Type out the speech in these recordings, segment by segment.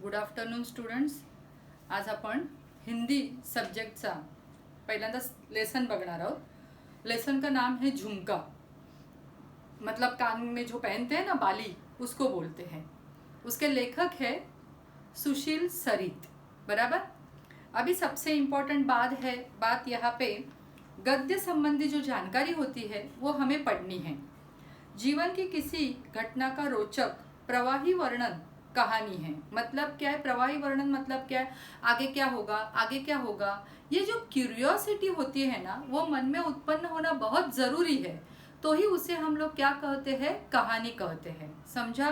Good afternoon students. आज आपण हिंदी सब्जेक्टचा पहिल्यांदा लेसन बघणार आहोत. लेसन का नाम है झुमका. मतलब कान में जो पहनते हैं ना बाली, उसको बोलते हैं. उसके लेखक है सुशील सरित. बराबर. अभी सबसे इम्पोर्टेंट बात यहाँ पे गद्य संबंधी जो जानकारी होती है वो हमें पढ़नी है. जीवन की किसी घटना का रोचक प्रवाही वर्णन कहानी है. मतलब क्या है प्रवाही वर्णन? मतलब क्या है, आगे क्या होगा, आगे क्या होगा. ये जो क्यूरियोसिटी होती है ना, वो मन में उत्पन्न होना बहुत जरूरी है. तो ही उसे हम लोग क्या कहते हैं, कहानी कहते हैं. समझा?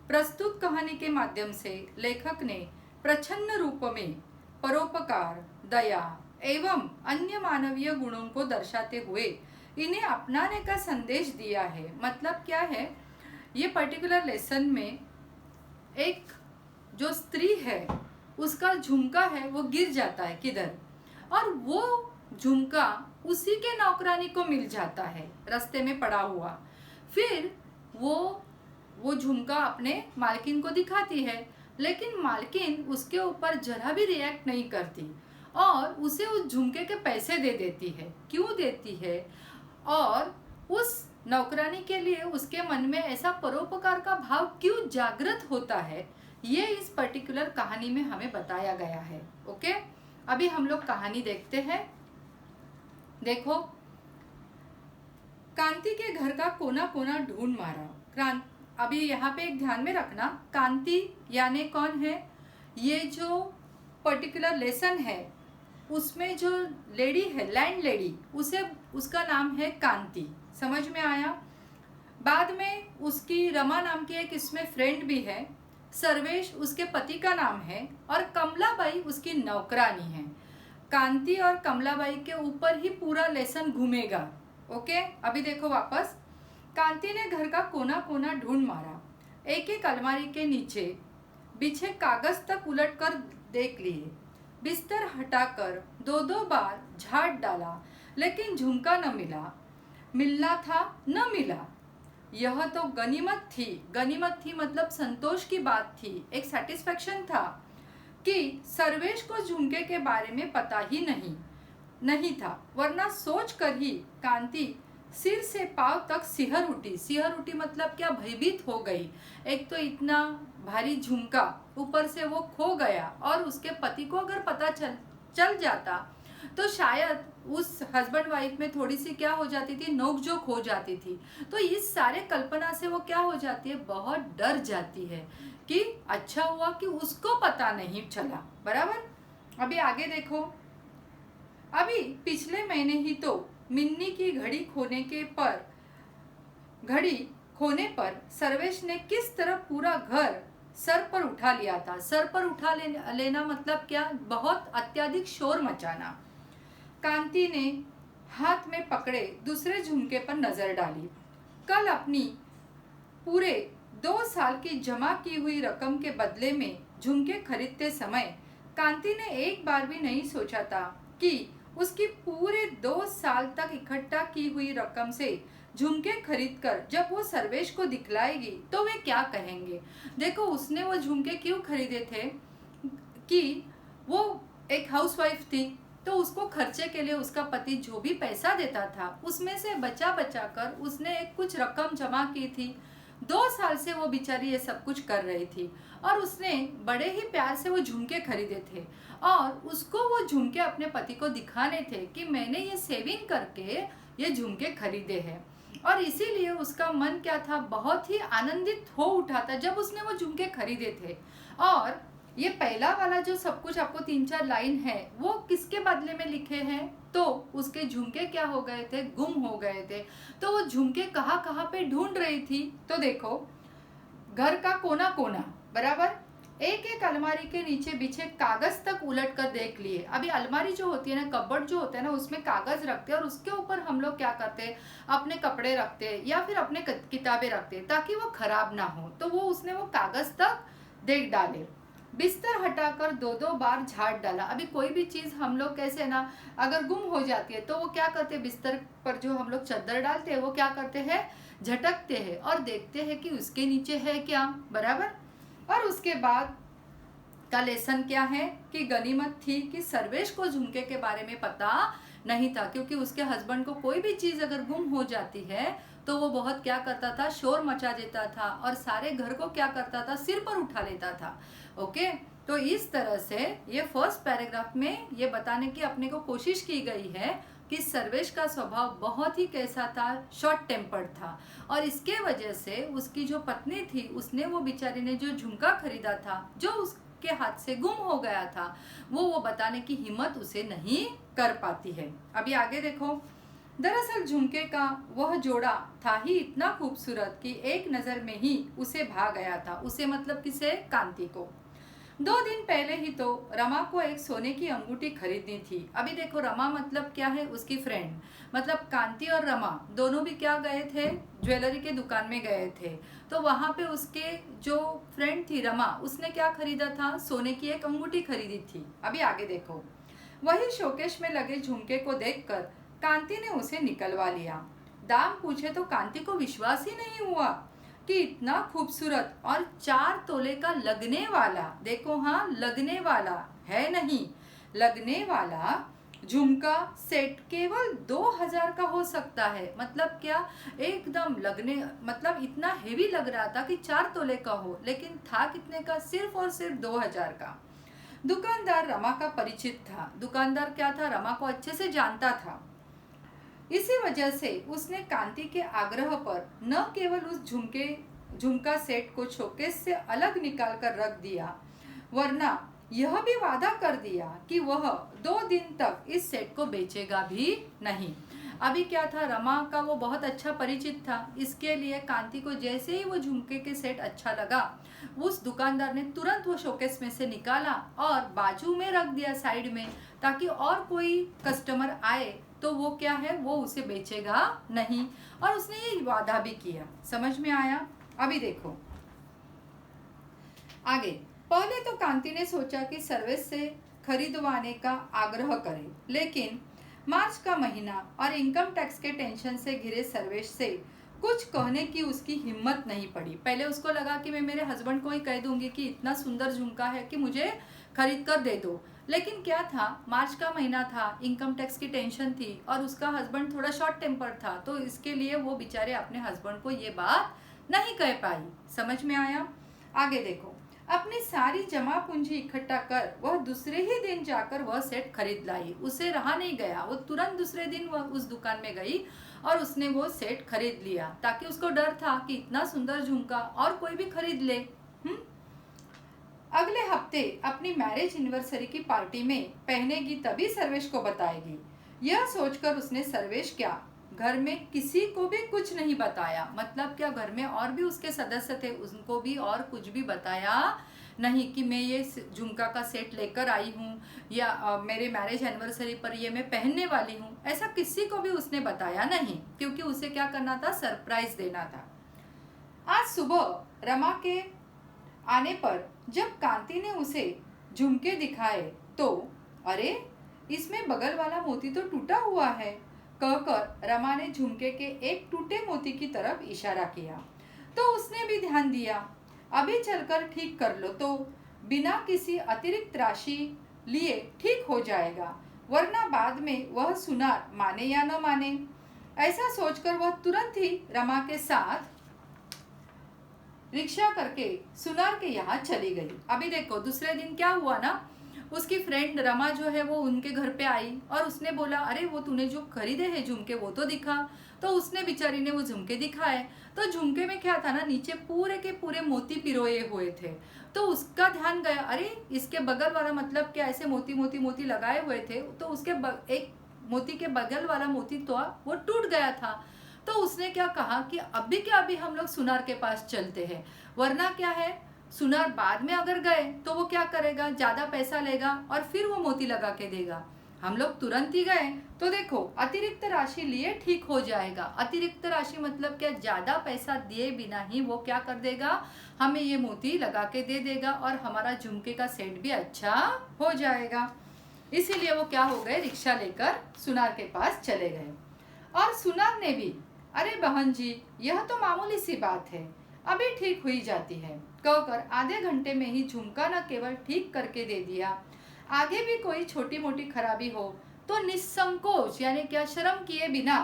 प्रस्तुत कहानी के माध्यम से लेखक ने प्रच्छन्न रूप में परोपकार, दया एवं अन्य मानवीय गुणों को दर्शाते हुए इन्हें अपनाने का संदेश दिया है. मतलब क्या है, ये पर्टिकुलर लेसन में एक जो स्त्री है उसका झुमका है वो गिर जाता है किधर, और वो झुमका उसी के नौकरानी को मिल जाता है रास्ते में पड़ा हुआ. फिर वो झुमका अपने मालकिन को दिखाती है, लेकिन मालकिन उसके ऊपर जरा भी रिएक्ट नहीं करती और उसे उस झुमके के पैसे दे देती है. क्यों देती है? और उस नौकरानी के लिए उसके मन में ऐसा परोपकार का भाव क्यों जागृत होता है, ये इस पर्टिकुलर कहानी में हमें बताया गया है. ओके, अभी हम लोग कहानी देखते हैं. देखो, कांति के घर का कोना कोना ढूंढ मारा. अभी यहाँ पे एक ध्यान में रखना, कांति यानी कौन है? ये जो पर्टिकुलर लेसन है उसमें जो लेडी है, लैंड लेडी, उसका नाम है कांति. समझ में आया? बाद में उसकी रमा नाम की एक इसमें फ्रेंड भी है. सर्वेश उसके पति का नाम है और कमलाबाई उसकी नौकरानी है. कांति और कमलाबाई के ऊपर ही पूरा लेसन घूमेगा. ओके, अभी देखो वापस. कांति ने घर का कोना कोना ढूंढ मारा. एक एक अलमारी के नीचे बिछे कागज तक उलट कर देख लिए. बिस्तर हटाकर दो दो बार झाड़ डाला, लेकिन झुमका न मिला. मिलना था, न मिला. यह तो गनीमत थी. गनीमत थी मतलब संतोष की बात थी, एक सेटिस्फेक्शन था कि सर्वेश को झुमके के बारे में पता ही नहीं था. वरना सोच कर ही कांति सिर से पांव तक सिहर उठी. सिहर उठी मतलब क्या, भयभीत हो गई. एक तो इतना भारी झुमका, ऊपर से वो खो गया, और उसके पति को अगर पता चल जाता तो शायद उस हस्बैंड वाइफ में थोड़ी सी क्या हो जाती थी, नोकझोंक हो जाती थी. तो इस सारे कल्पना से वो क्या हो जाती है, बहुत डर जाती है कि अच्छा हुआ कि उसको पता नहीं चला. बराबर. अभी आगे देखो. अभी पिछले महीने ही तो मिन्नी की घड़ी खोने पर सर्वेश ने किस तरह पूरा घर सर पर उठा लिया था. सर पर उठा लेना मतलब क्या, बहुत अत्यधिक शोर मचाना. कांति ने हाथ में पकड़े दूसरे झुमके पर नजर डाली. कल अपनी पूरे 2 साल की जमा की हुई रकम के बदले में झुमके खरीदते समय कांति ने एक बार भी नहीं सोचा था कि उसकी पूरे 2 साल तक इकट्ठा की हुई रकम से झुमके खरीदकर जब वो सर्वेश को दिखलाएगी तो वे क्या कहेंगे. देखो, उसने वो झुमके क्यों खरीदे थे कि वो एक हाउसवाइफ थी, तो उसको खर्चे के लिए उसका पति जो भी पैसा देता था उसमें से बचा कर उसने एक कुछ रकम जमा की थी. 2 साल से वो बेचारी ये सब कुछ कर रही थी और उसने बड़े ही प्यार से वो झुमके खरीदे थे, और उसको वो झुमके अपने पति को दिखाने थे कि मैंने ये सेविंग करके ये झुमके खरीदे हैं. और इसीलिए उसका मन क्या था, बहुत ही आनंदित हो उठा था जब उसने वो झुमके खरीदे थे. और ये पहला वाला जो सब कुछ आपको 3-4 लाइन है वो किसके बदले में लिखे हैं, तो उसके झुमके क्या हो गए थे, गुम हो गए थे. तो वो झुमके कहाँ पे ढूंढ रही थी, तो देखो, घर का कोना कोना. बराबर. एक एक अलमारी के नीचे बिछे कागज तक उलट कर देख लिए. अभी अलमारी जो होती है ना, कबर्ड जो होता है ना, उसमें कागज रखते हैं और उसके ऊपर हम लोग क्या करते हैं, अपने कपड़े रखते हैं या फिर अपने किताबें रखते हैं ताकि वो खराब ना हो. तो उसने वो कागज तक देख डाले. बिस्तर हटाकर 2-2 बार झाड़ डाला. अभी कोई भी चीज हम लोग कैसे ना, अगर गुम हो जाती है तो वो क्या करते हैं, बिस्तर पर जो हम लोग चादर डालते हैं वो क्या करते हैं, झटकते हैं और देखते हैं कि उसके नीचे है क्या. बराबर. और उसके बाद का लेसन क्या है कि गनीमत थी कि सर्वेश को झुमके के बारे में पता नहीं था, क्योंकि उसके हस्बैंड को कोई भी चीज अगर गुम हो जाती है तो वो बहुत क्या करता था, शोर मचा देता था और सारे घर को क्या करता था, सिर पर उठा लेता था। ओके, तो इस तरह से ये फर्स्ट पैराग्राफ में ये बताने की अपने को कोशिश की गई है कि सर्वेश का स्वभाव बहुत ही कैसा था, शॉर्ट टेम्पर्ड था, और इसके वजह से उसकी जो पत्नी थी उसने वो बेचारी ने जो झुमका खरीदा था जो उसके हाथ से गुम हो गया था, वो बताने की हिम्मत उसे नहीं कर पाती है। अभी आगे देखो। दरअसल झुमके का वह जोड़ा था ही इतना खूबसूरत कि एक नजर में ही उसे भा गया था। उसे मतलब किसे, कांति को। 2 दिन पहले ही तो रमा को एक सोने की अंगूठी खरीदनी थी। अभी देखो, रमा मतलब क्या है, उसकी फ्रेंड। मतलब कांति और रमा दोनों भी क्या गए थे, ज्वेलरी के दुकान में गए थे। तो वहां पे उसके जो फ्रेंड थी रमा, उसने क्या खरीदा था, सोने की एक अंगूठी खरीदी थी। अभी आगे देखो। वही शोकेश में लगे झुमके को देखकर कांति ने उसे निकलवा लिया। दाम पूछे तो कांति को विश्वास ही नहीं हुआ कि इतना खूबसूरत और 4 तोले का लगने वाला, देखो हाँ, लगने वाला है नहीं, लगने वाला झुमका सेट केवल 2000 का हो सकता है। मतलब क्या, एकदम लगने, मतलब इतना हेवी लग रहा था कि 4 तोले का हो, लेकिन था कितने का, सिर्फ और सिर्फ 2000 का। दुकानदार रमा का परिचित था। दुकानदार क्या था, रमा को अच्छे से जानता था। इसी वजह से उसने कांति के आग्रह पर न केवल उस झुमका सेट को शोकेस से अलग निकाल कर रख दिया, वरना यह भी वादा कर दिया कि वह 2 दिन तक इस सेट को बेचेगा भी नहीं। अभी क्या था, रमा का वो बहुत अच्छा परिचित था, इसके लिए कांति को जैसे ही वो झुमके के सेट अच्छा लगा, उस दुकानदार ने तुरंत वो शोकेस में से निकाला और बाजू में रख दिया साइड में, ताकि और कोई कस्टमर आए तो वो क्या है, वो उसे बेचेगा नहीं। और उसने ये वादा भी किया। समझ में आया? अभी देखो आगे। पहले तो कांति ने सोचा कि सर्वेश से खरीदवाने का आग्रह करे, लेकिन मार्च का महीना और इनकम टैक्स के टेंशन से घिरे सर्वेश से कुछ कहने की उसकी हिम्मत नहीं पड़ी। पहले उसको लगा कि मैं मेरे हस्बैंड को ही कह दूंगी कि इतना सुंदर झुमका है कि मुझे खरीद कर दे दो, लेकिन क्या था, मार्च का महीना था, इनकम टैक्स की टेंशन थी और उसका हस्बैंड थोड़ा शॉर्ट टेम्पर था, तो इसके लिए वो बेचारे अपने हस्बैंड को ये बात नहीं कह पाई। समझ में आया? आगे देखो। अपनी सारी जमा पूंजी इकट्ठा कर वह दूसरे ही दिन जाकर वह सेट खरीद लाई। उसे रहा नहीं गया, वो तुरंत दूसरे दिन वह उस दुकान में गई और उसने वो सेट खरीद लिया, ताकि उसको डर था कि इतना सुंदर झुमका और कोई भी खरीद ले। अगले हफ्ते अपनी मैरिज एनिवर्सरी की पार्टी में पहनेगी, तभी सर्वेश को बताएगी। यह सोचकर उसने सर्वेश क्या, घर में किसी को भी कुछ नहीं बताया। मतलब क्या, घर में और भी उसके सदस्य थे, उनको भी और कुछ भी बताया नहीं कि मैं ये झुमका का सेट लेकर आई हूँ या मेरे मैरिज एनिवर्सरी पर ये मैं पहनने वाली हूँ। ऐसा किसी को भी उसने बताया नहीं, क्योंकि उसे क्या करना था, सरप्राइज देना था। आज सुबह रमा के आने पर जब कांति ने उसे झुमके दिखाए तो अरे, इसमें बगल वाला मोती तो टूटा हुआ है, कहकर रमा ने झुमके के एक टूटे मोती की तरफ इशारा किया। तो उसने भी ध्यान दिया। अभी चलकर ठीक कर लो तो बिना किसी अतिरिक्त राशि लिए ठीक हो जाएगा, वरना बाद में वह सुनार माने या न माने। ऐसा सोचकर वह तुरंत ही रमा के साथ रिक्शा करके सुनार के यहाँ चली गई। अभी देखो, दूसरे दिन क्या हुआ ना, उसकी फ्रेंड रमा जो है वो उनके घर पे आई और उसने बोला, अरे वो तूने जो खरीदे हैं झुमके वो तो दिखा। तो उसने बेचारी ने वो झुमके दिखाए, तो झुमके में क्या था ना, नीचे पूरे के पूरे मोती पिरोए हुए थे। तो उसका ध्यान गया, अरे इसके बगल वाला, मतलब क्या, ऐसे मोती मोती मोती लगाए हुए थे, तो उसके एक मोती के बगल वाला मोती तो वो टूट गया था। तो उसने क्या कहा कि अभी क्या, अभी हम लोग सुनार के पास चलते हैं, वरना क्या है, सुनार बाद में अगर गए तो वो क्या करेगा, ज्यादा पैसा लेगा और फिर वो मोती लगा के देगा। हम लोग तुरंत ही गए तो देखो, अतिरिक्त राशि लिए ठीक हो जाएगा। अतिरिक्त राशि मतलब क्या, ज्यादा पैसा दिए बिना ही वो क्या कर देगा, हमें ये मोती लगा के दे देगा और हमारा झुमके का सेट भी अच्छा हो जाएगा। इसीलिए वो क्या हो गए, रिक्शा लेकर सुनार के पास चले गए। और सुनार ने भी, अरे बहन जी, यह तो मामूली सी बात है, अभी ठीक हुई जाती है, कहकर आधे घंटे में ही झुमका न केवल ठीक करके दे दिया, आगे भी कोई छोटी मोटी खराबी हो तो निसंकोच यानी क्या शर्म किए बिना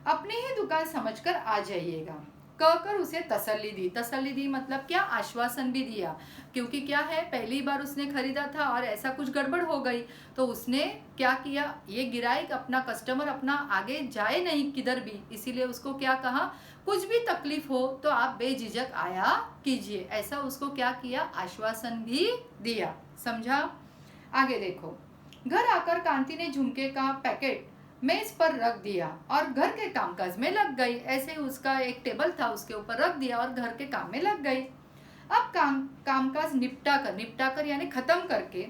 अपनी ही दुकान समझकर आ जाइएगा, कहकर उसे तसल्ली दी मतलब क्या, आश्वासन भी दिया। क्योंकि क्या है, पहली बार उसने खरीदा था और ऐसा कुछ गड़बड़ हो गई तो उसने क्या किया, ये गिराइक अपना कस्टमर अपना आगे जाए नहीं किधर भी, इसीलिए उसको क्या कहा, कुछ भी तकलीफ हो तो आप बेझिझक आया कीजिए, ऐसा उसको क्या किया, आश्वासन भी दिया। समझा? आगे देखो, घर आकर कांति ने झुमके का पैकेट मेज पर रख दिया और घर के कामकाज में लग गई। ऐसे ही उसका एक टेबल था, उसके ऊपर रख दिया और घर के काम में लग गई। अब कामकाज निपटा कर यानी खत्म करके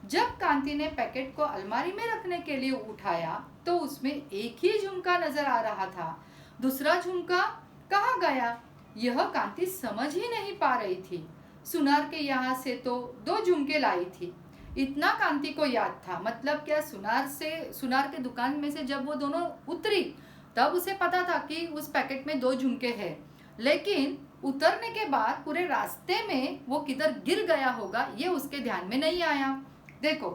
जब कांति ने पैकेट को अलमारी में रखने के लिए उठाया तो उसमें एक ही झुमका नजर आ रहा था। दूसरा झुमका कहाँ गया, यह कांति समझ ही नहीं पा रही थी। सुनार के यहाँ से तो 2 झुमके लाई थी, इतना कांति को याद था। मतलब क्या, सुनार के दुकान में से जब वो दोनों उतरी तब उसे पता था कि उस पैकेट में 2 झुमके हैं, लेकिन उतरने के बाद पूरे रास्ते में वो किधर गिर गया होगा ये उसके ध्यान में नहीं आया। देखो,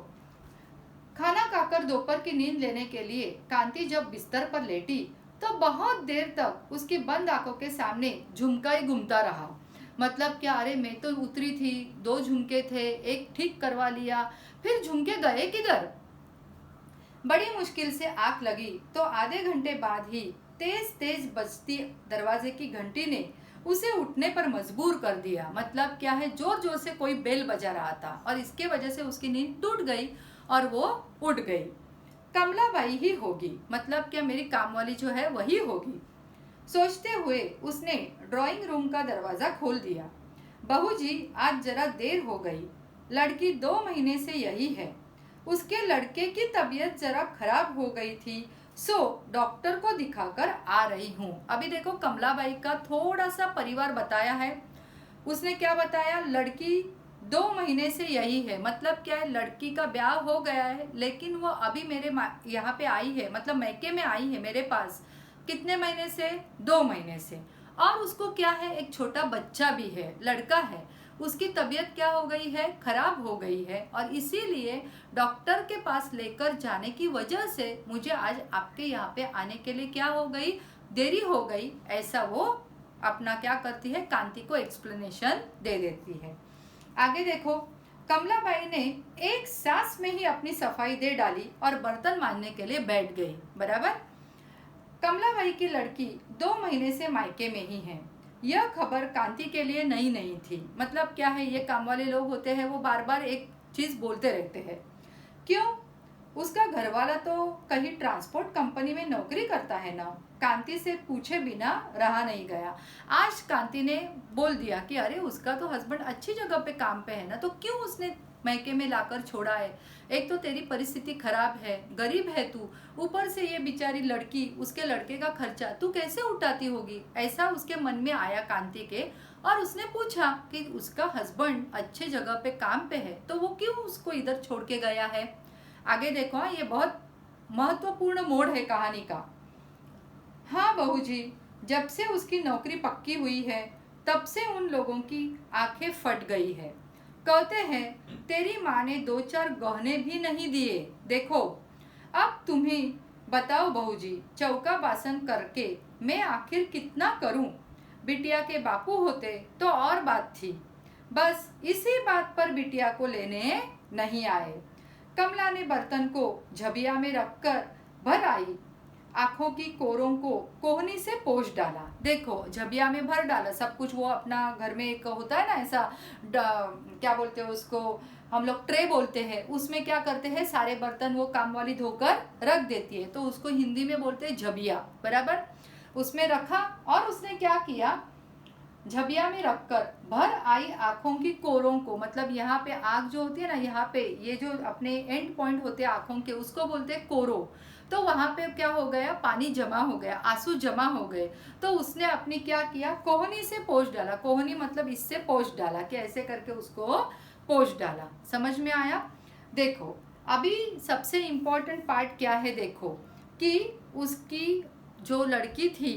खाना खाकर दोपहर की नींद लेने के लिए कांति जब बिस्तर पर लेटी तो बहुत देर तक उसकी बंद आंखों के सामने झुमका ही घूमता रहा। मतलब क्या, अरे मैं तो उतरी थी, 2 झुमके थे, एक ठीक करवा लिया, फिर झुमके गए किधर। बड़ी मुश्किल से आंख लगी तो आधे घंटे बाद ही तेज तेज बजती दरवाजे की घंटी ने उसे उठने पर मजबूर कर दिया। मतलब क्या है, जोर जोर से कोई बेल बजा रहा था और इसके वजह से उसकी नींद टूट गई और वो उठ गई। कमलाबाई ही होगी, मतलब क्या मेरी कामवाली जो है वही होगी, सोचते हुए उसने ड्राइंग रूम का दरवाजा खोल दिया। बहू जी, आज जरा देर हो गई, लड़की 2 महीने से यही है, उसके लड़के की तबीयत जरा खराब हो गई थी, सो डॉक्टर को दिखाकर आ रही हूँ। अभी देखो, कमलाबाई का थोड़ा सा परिवार बताया है। उसने क्या बताया, लड़की 2 महीने से यही है, मतलब क्या है, लड़की का ब्याह हो गया है लेकिन वो अभी मेरे यहाँ पे आई है, मतलब मैके में आई है मेरे पास। कितने महीने से, 2 महीने से। और उसको क्या है, एक छोटा बच्चा भी है, लड़का है, उसकी तबीयत क्या हो गई है, खराब हो गई है और इसीलिए डॉक्टर के पास लेकर जाने की वजह से मुझे आज आपके यहाँ पे आने के लिए क्या हो गई, देरी हो गई। ऐसा वो अपना क्या करती है, कांति को एक्सप्लेनेशन दे देती है। आगे देखो, कमलाबाई ने एक सांस में ही अपनी सफाई दे डाली और बर्तन मांजने के लिए बैठ गई। बराबर, कमलाबाई की लड़की 2 महीने से मायके में ही है। यह खबर कांति के लिए नई नहीं थी। मतलब क्या है, ये काम वाले लोग होते हैं, वो बार बार एक चीज बोलते रहते हैं। क्यों, उसका घरवाला तो कहीं ट्रांसपोर्ट कंपनी में नौकरी करता है ना। कांति से पूछे बिना रहा नहीं गया। आज कांति ने बोल दिया कि अरे उसका तो हस्बैंड अच्छी जगह पे काम पे है ना, तो क्यों उसने मैके में लाकर छोड़ा है। एक तो तेरी परिस्थिति खराब है, गरीब है तू, ऊपर से ये बेचारी लड़की, उसके लड़के का खर्चा तू कैसे उठाती होगी। ऐसा उसके मन में आया कांति के, और उसने पूछा कि उसका हस्बैंड अच्छे जगह पे काम पे है तो वो क्यों उसको इधर छोड़ के गया है। आगे देखो, ये बहुत महत्वपूर्ण मोड़ है कहानी का। हाँ बहू जी, जब से उसकी नौकरी पक्की हुई है तब से उन लोगों की आंखें फट गई है। कहते हैं तेरी माँ ने 2-4 गहने भी नहीं दिए। देखो अब तुम्हें बताओ बहू जी, चौका बासन करके मैं आखिर कितना करूं। बिटिया के बापू होते तो और बात थी, बस इसी बात पर बिटिया को लेने नहीं आए। कमला ने बर्तन को झबिया में रखकर भर आई आंखों की कोरों को कोहनी से पोंछ डाला। देखो, झबिया में भर डाला सब कुछ। वो अपना घर में एक होता है ना ऐसा, क्या बोलते हैं उसको, हम लोग ट्रे बोलते हैं, उसमें क्या करते हैं, सारे बर्तन वो काम वाली धोकर रख देती है, तो उसको हिंदी में बोलते हैं झबिया। बराबर, उसमें रखा और उसने क्या किया, झबिया में रखकर भर आई आंखों की कोरों को, मतलब यहाँ पे आंख जो होती है ना, यहाँ पे ये जो अपने एंड पॉइंट होते हैं आंखों के, उसको बोलते हैं कोरो। तो वहां पे क्या हो गया, पानी जमा हो गया, आंसू जमा हो गए, तो उसने अपनी क्या किया, कोहनी से पोंछ डाला। कोहनी मतलब इससे पोंछ डाला, कि ऐसे करके उसको पोंछ डाला। समझ में आया। देखो अभी सबसे इम्पोर्टेंट पार्ट क्या है, देखो कि उसकी जो लड़की थी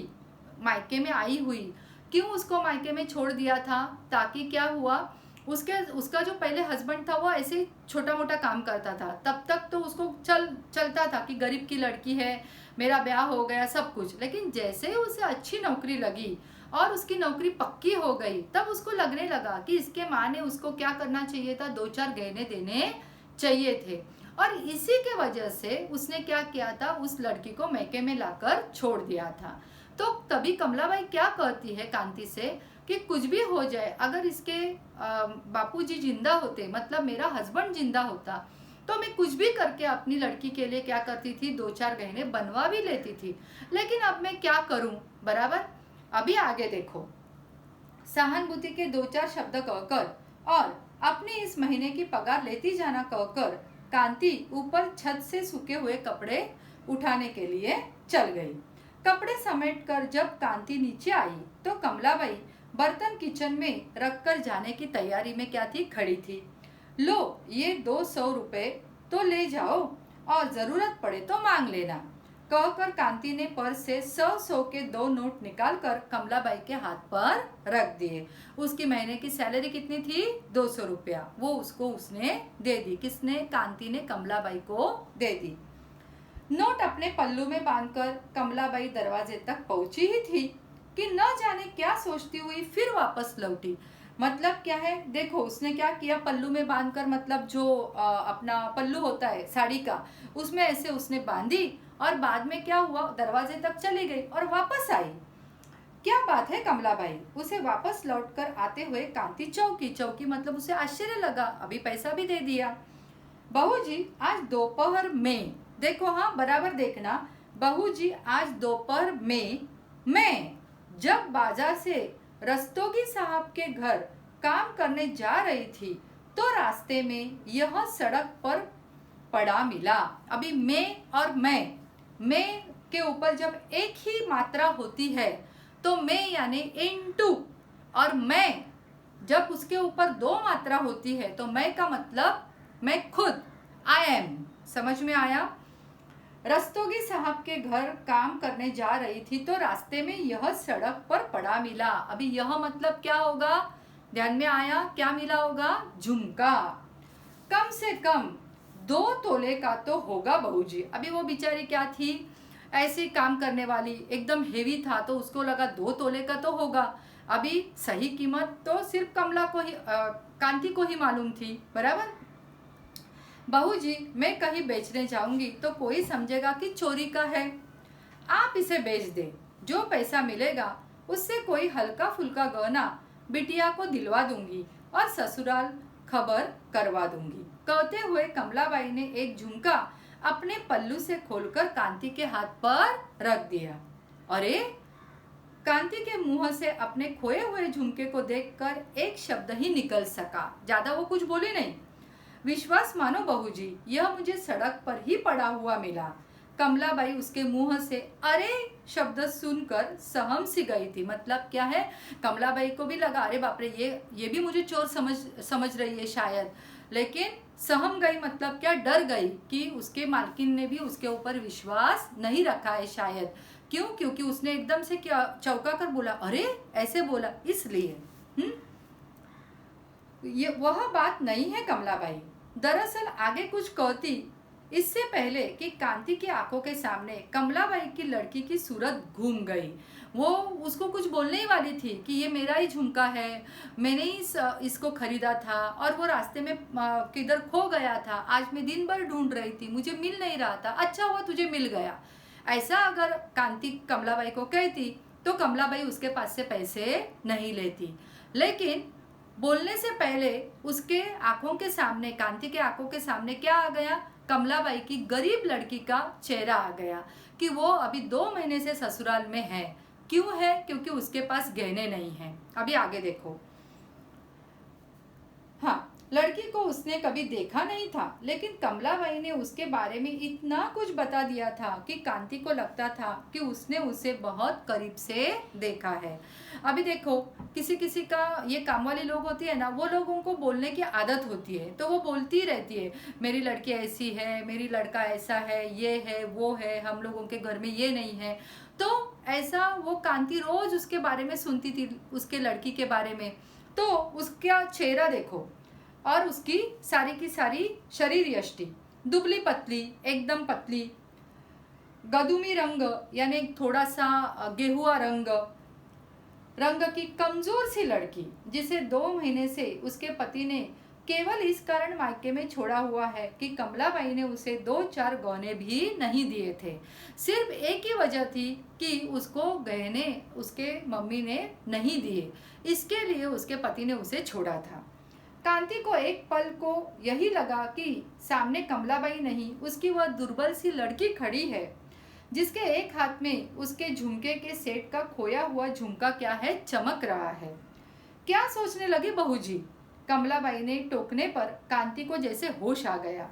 मायके में आई हुई, क्यों उसको मायके में छोड़ दिया था? ताकि क्या हुआ, उसका जो पहले हस्बैंड था वो ऐसे छोटा मोटा काम करता था, तब तक तो उसको चलता था कि गरीब की लड़की है, मेरा ब्याह हो गया सब कुछ। लेकिन जैसे ही उसे अच्छी नौकरी लगी और उसकी नौकरी पक्की हो गई, तब उसको लगने लगा कि इसके माँ ने उसको क्या करना चाहिए था, 2-4 गहने देने चाहिए थे। और इसी के वजह से उसने क्या किया था, उस लड़की को मैके में लाकर छोड़ दिया था। तो तभी कमलाबाई क्या कहती है कांति से कि कुछ भी हो जाए, अगर इसके बापूजी जिंदा होते, मतलब मेरा हस्बैंड जिंदा होता, तो मैं कुछ भी करके अपनी लड़की के लिए क्या करती थी, 2-4 गहने बनवा भी लेती थी। लेकिन अब मैं क्या करूं, बराबर। अभी आगे देखो, सहानुभूति के 2-4 शब्द कहकर और अपने इस महीने की पगार लेती जाना कहकर कांति ऊपर छत से सूखे हुए कपड़े उठाने के लिए चल गई। कपड़े समेटकर जब कांति नीचे आई तो कमलाबाई बर्तन किचन में रखकर जाने की तैयारी में क्या थी, खड़ी थी। लो ये 200 रुपए तो ले जाओ और जरूरत पड़े तो मांग लेना, कहकर कांति ने पर्स से 100 के 2 नोट निकालकर कमलाबाई के हाथ पर रख दिए। उसकी महीने की सैलरी कितनी थी, 200 रुपया, वो उसने दे दी। किसने, कांति ने कमलाबाई को दे दी। नोट अपने पल्लू में बांधकर कमलाबाई दरवाजे तक पहुंची ही थी कि न जाने क्या सोचती हुई फिर वापस लौटी। मतलब क्या है, देखो उसने क्या किया, पल्लू में बांधकर, मतलब जो अपना पल्लू होता है साड़ी का, उसमें ऐसे उसने बांधी और बाद में क्या हुआ, दरवाजे तक चली गई और वापस आई। क्या बात है कमलाबाई, उसे वापस लौटकर आते हुए कांति चौकी मतलब उसे आश्चर्य लगा, अभी पैसा भी दे दिया। बहू जी आज दोपहर में, देखो हाँ बराबर देखना, बहू जी आज दोपहर में मैं जब बाजार से रस्तोगी साहब के घर काम करने जा रही थी तो रास्ते में यह सड़क पर पड़ा मिला। अभी मैं और मैं के ऊपर जब एक ही मात्रा होती है तो मैं यानी इनटू, और मैं जब उसके ऊपर 2 मात्रा होती है तो मैं का मतलब मैं खुद, आई एम। समझ में आया? रस्तोगी साहब के घर काम करने जा रही थी तो रास्ते में यह सड़क पर पड़ा मिला। अभी यह मतलब क्या होगा, ध्यान में आया, क्या मिला होगा, झुमका। कम से कम 2 तोले का तो होगा बहू जी। अभी वो बेचारी क्या थी, ऐसी काम करने वाली, एकदम हेवी था तो उसको लगा 2 तोले का तो होगा। अभी सही कीमत तो सिर्फ कमला को ही, कांति को ही मालूम थी, बराबर। बहू जी मैं कहीं बेचने जाऊंगी तो कोई समझेगा कि चोरी का है, आप इसे बेच दे, जो पैसा मिलेगा उससे कोई हल्का फुल्का गहना बिटिया को दिलवा दूंगी और ससुराल खबर करवा दूंगी। कहते हुए कमलाबाई ने एक झुमका अपने पल्लू से खोलकर कांति के हाथ पर रख दिया। अरे, कांति के मुंह से अपने खोए हुए झुमके को देखकर एक शब्द ही निकल सका, ज्यादा वो कुछ बोले नहीं। विश्वास मानो बहू जी, यह मुझे सड़क पर ही पड़ा हुआ मिला। कमलाबाई उसके मुंह से अरे शब्द सुनकर सहम सी गई थी। मतलब क्या है, कमलाबाई को भी लगा अरे बाप रे, ये भी मुझे चोर समझ रही है शायद, लेकिन सहम गई मतलब क्या, डर गई कि उसके मालकिन ने भी उसके ऊपर विश्वास नहीं रखा है शायद। क्यों? क्योंकि उसने एकदम से क्या चौंका कर बोला, अरे ऐसे बोला, इसलिए। ये वह बात नहीं है कमलाबाई। दरअसल आगे कुछ कहती इससे पहले कि कांति की आंखों के सामने कमलाबाई की लड़की की सूरत घूम गई। वो उसको कुछ बोलने ही वाली थी कि ये मेरा ही झुमका है, मैंने ही इसको खरीदा था और वो रास्ते में किधर खो गया था, आज मैं दिन भर ढूंढ रही थी, मुझे मिल नहीं रहा था, अच्छा हुआ तुझे मिल गया। ऐसा अगर कांति कमलाबाई को कहती तो कमलाबाई उसके पास से पैसे नहीं लेती। लेकिन बोलने से पहले उसके आंखों के सामने, कांति के आंखों के सामने क्या आ गया, कमलाबाई की गरीब लड़की का चेहरा आ गया कि वो अभी 2 महीने से ससुराल में है। क्यों है? क्योंकि उसके पास गहने नहीं हैं। अभी आगे देखो। हाँ, लड़की को उसने कभी देखा नहीं था, लेकिन कमलाबाई ने उसके बारे में इतना कुछ बता दिया था कि कांति को लगता था कि उसने उसे बहुत करीब से देखा है। अभी देखो, किसी किसी का, ये काम वाले लोग होती है ना, वो लोगों को बोलने की आदत होती है तो वो बोलती रहती है, मेरी लड़की ऐसी है, मेरी लड़का ऐसा है, ये है वो है, हम लोगों के घर में ये नहीं है। तो ऐसा वो कांति रोज उसके बारे में सुनती थी, उसके लड़की के बारे में। तो उसका चेहरा देखो और उसकी सारी की सारी शरीर यष्टि, दुबली पतली, एकदम पतली, गदुमी रंग यानी थोड़ा सा गेहुआ रंग की कमजोर सी लड़की, जिसे 2 महीने से उसके पति ने केवल इस कारण मायके में छोड़ा हुआ है कि कमलाबाई ने उसे 2-4 गहने भी नहीं दिए थे। सिर्फ एक ही वजह थी कि उसको गहने उसके मम्मी ने नहीं दिए, इसके लिए उसके पति ने उसे छोड़ा था। कांति को एक पल को यही लगा कि सामने कमलाबाई नहीं, उसकी वह दुर्बल सी लड़की खड़ी है, जिसके एक हाथ में उसके झुमके के सेट का खोया हुआ झुमका क्या है, चमक रहा है। क्या सोचने लगी बहू जी? कमलाबाई ने टोकने पर कांति को जैसे होश आ गया।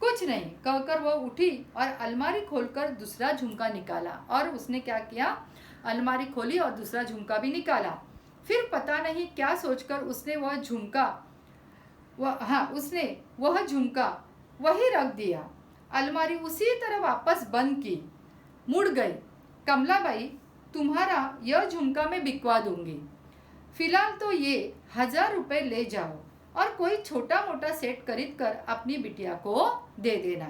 कुछ नहीं कहकर वह उठी और अलमारी खोलकर दूसरा झुमका निकाला। और उसने क्या किया, अलमारी खोली और दूसरा झुमका भी निकाला। फिर पता नहीं क्या सोचकर उसने वह झुमका वही रख दिया। अलमारी उसी तरह वापस बंद की, मुड़ गई। कमलाबाई, तुम्हारा यह झुमका मैं बिकवा दूंगी, फिलहाल तो ये 1000 रुपये ले जाओ और कोई छोटा मोटा सेट खरीद कर अपनी बिटिया को दे देना।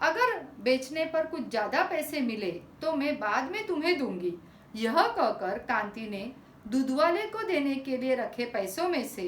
अगर बेचने पर कुछ ज़्यादा पैसे मिले तो मैं बाद में तुम्हें दूंगी। यह कहकर कांति ने दूधवाले को देने के लिए रखे पैसों में से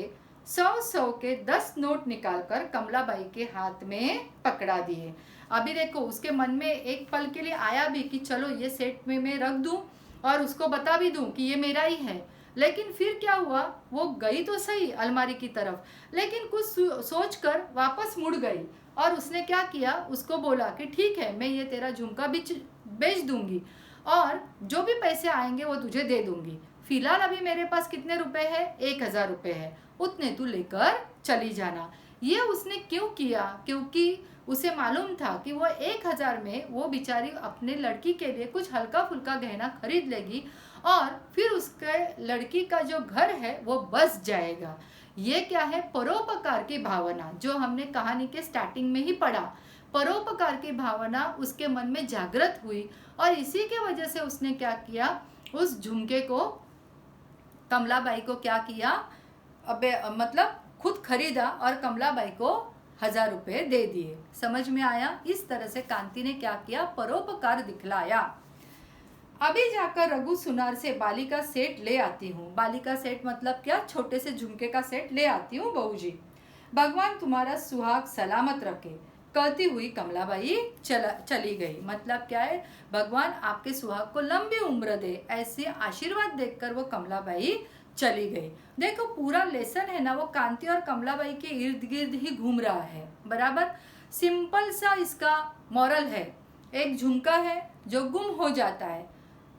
100 के 10 नोट निकालकर कमलाबाई के हाथ में पकड़ा दिए। अभी देखो, उसके मन में एक पल के लिए आया भी कि चलो ये सेट में मैं रख दूं और उसको बता भी दूं कि ये मेरा ही है। लेकिन फिर क्या हुआ, वो गई तो सही अलमारी की तरफ, लेकिन कुछ सोचकर वापस मुड़ गई। और उसने क्या किया, उसको बोला कि ठीक है, मैं ये तेरा झुमका बेच दूंगी और जो भी पैसे आएंगे वो तुझे दे दूंगी। फिलहाल अभी मेरे पास कितने रुपए है, 1000 रुपये है, उतने तू लेकर चली जाना। ये उसने क्यों किया? क्योंकि उसे मालूम था कि वो 1000 में वो बेचारी अपने लड़की के लिए कुछ हल्का फुल्का गहना खरीद लेगी और फिर उसके लड़की का जो घर है वो बस जाएगा। ये क्या है, परोपकार की भावना, जो हमने कहानी के स्टार्टिंग में ही पढ़ा। परोपकार की भावना उसके मन में जागृत हुई और इसी के वजह से उसने क्या किया, उस झुमके को, कमलाबाई को क्या किया, मतलब खुद खरीदा और कमलाबाई को 1000 रुपये दे दिए। समझ में आया? इस तरह से कांति ने क्या किया, परोपकार दिखलाया। अभी जाकर रघु सुनार से बाली का सेट ले आती हूँ। बाली का सेट मतलब क्या, छोटे से झुमके का सेट ले आती हूँ बहू जी। भगवान तुम्हारा सुहाग सलामत रखे, कहती हुई कमलाबाई चली गई। मतलब क्या है, भगवान आपके सुहाग को लंबी उम्र दे, ऐसे आशीर्वाद देखकर वो कमलाबाई चली गई। देखो, पूरा लेसन है ना, वो कांति और कमलाबाई के इर्द गिर्द ही घूम रहा है। बराबर सिंपल सा इसका मॉरल है। एक झुमका है जो गुम हो जाता है,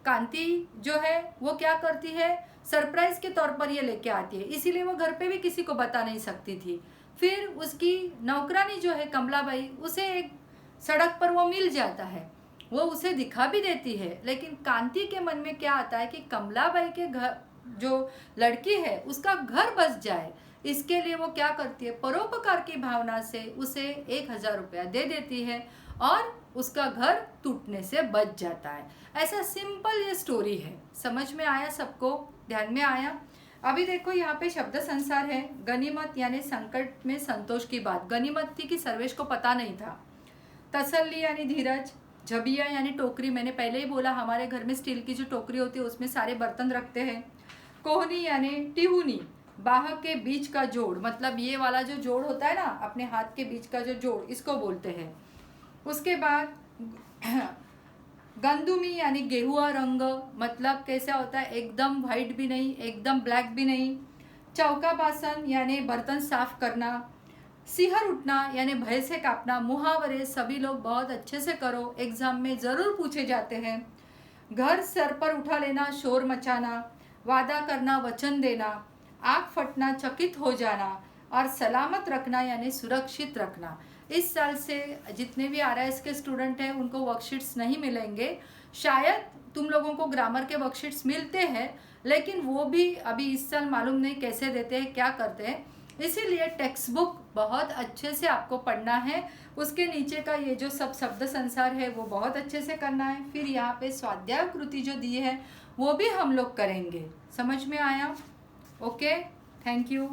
कांति जो है वो क्या करती है, सरप्राइज के तौर पर ये लेके आती है, इसीलिए वो घर पे भी किसी को बता नहीं सकती थी। फिर उसकी नौकरानी जो है कमलाबाई, उसे एक सड़क पर वो मिल जाता है, वो उसे दिखा भी देती है। लेकिन कांति के मन में क्या आता है कि कमलाबाई के घर जो लड़की है उसका घर बस जाए, इसके लिए वो क्या करती है, परोपकार की भावना से उसे 1000 रुपया दे देती है और उसका घर टूटने से बच जाता है। ऐसा सिंपल ये स्टोरी है। समझ में आया सबको? ध्यान में आया? अभी देखो यहाँ पे शब्द संसार है। गनीमत यानी संकट में संतोष की बात। गनीमत थी कि सर्वेश को पता नहीं था। तसल्ली यानी धीरज। झबिया यानी टोकरी, मैंने पहले ही बोला हमारे घर में स्टील की जो टोकरी होती है उसमें सारे बर्तन रखते हैं। कोहनी यानी टिहुनी, बाह के बीच का जोड़, मतलब ये वाला जो जोड़ होता है ना, अपने हाथ के बीच का जो जोड़, इसको बोलते हैं। उसके बाद गंदुमी यानी गेहुआ रंग, मतलब कैसा होता है, एकदम वाइट भी नहीं, एकदम ब्लैक भी नहीं। चौका बासन यानी बर्तन साफ करना। सिहर उठना यानी भय से कांपना। मुहावरे सभी लोग बहुत अच्छे से करो, एग्जाम में ज़रूर पूछे जाते हैं। घर सर पर उठा लेना, शोर मचाना। वादा करना, वचन देना। आँख फटना, चकित हो जाना। और सलामत रखना यानी सुरक्षित रखना। इस साल से जितने भी RIS के स्टूडेंट हैं उनको वर्कशीट्स नहीं मिलेंगे। शायद तुम लोगों को ग्रामर के वर्कशीट्स मिलते हैं, लेकिन वो भी अभी इस साल मालूम नहीं कैसे देते हैं, क्या करते हैं। इसीलिए टेक्स्ट बुक बहुत अच्छे से आपको पढ़ना है। उसके नीचे का ये जो सब शब्द संसार है वो बहुत अच्छे से करना है। फिर यहाँ पे स्वाध्याय कृति जो दी है वो भी हम लोग करेंगे। समझ में आया? Okay, thank you.